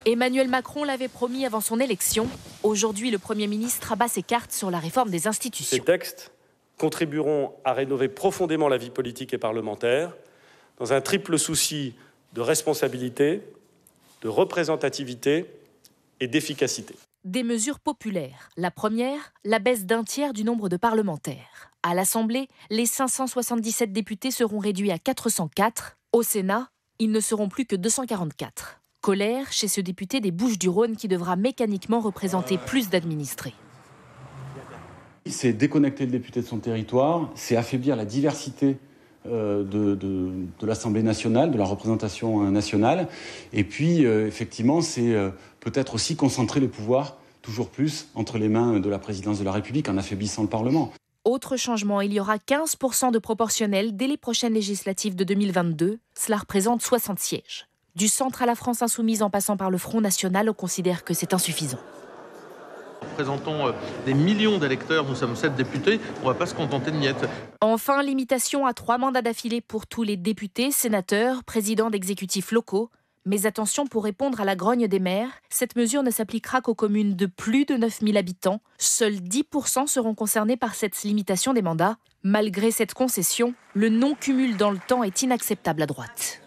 Emmanuel Macron l'avait promis avant son élection. Aujourd'hui, le Premier ministre abat ses cartes sur la réforme des institutions. Ces textes contribueront à rénover profondément la vie politique et parlementaire dans un triple souci de responsabilité, de représentativité et d'efficacité. Des mesures populaires. La première, la baisse d'un tiers du nombre de parlementaires. À l'Assemblée, les 577 députés seront réduits à 404. Au Sénat, ils ne seront plus que 244. Colère chez ce député des Bouches-du-Rhône qui devra mécaniquement représenter plus d'administrés. C'est déconnecter le député de son territoire, c'est affaiblir la diversité de l'Assemblée nationale, de la représentation nationale. Et puis, effectivement, c'est peut-être aussi concentrer le pouvoir toujours plus entre les mains de la présidence de la République en affaiblissant le Parlement. Autre changement, il y aura 15% de proportionnel dès les prochaines législatives de 2022. Cela représente 60 sièges. Du centre à la France insoumise en passant par le Front National, on considère que c'est insuffisant. Nous représentons des millions d'électeurs, nous sommes 7 députés, on ne va pas se contenter de miettes. Enfin, limitation à 3 mandats d'affilée pour tous les députés, sénateurs, présidents d'exécutifs locaux. Mais attention, pour répondre à la grogne des maires, cette mesure ne s'appliquera qu'aux communes de plus de 9000 habitants. Seuls 10% seront concernés par cette limitation des mandats. Malgré cette concession, le non-cumul dans le temps est inacceptable à droite.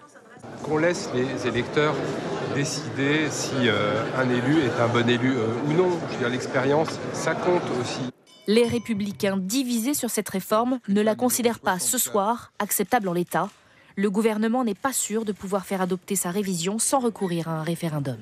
Qu'on laisse les électeurs décider si un élu est un bon élu ou non. Je veux dire, l'expérience, ça compte aussi. Les Républicains divisés sur cette réforme ne la considèrent pas ce soir acceptable en l'état. Le gouvernement n'est pas sûr de pouvoir faire adopter sa révision sans recourir à un référendum.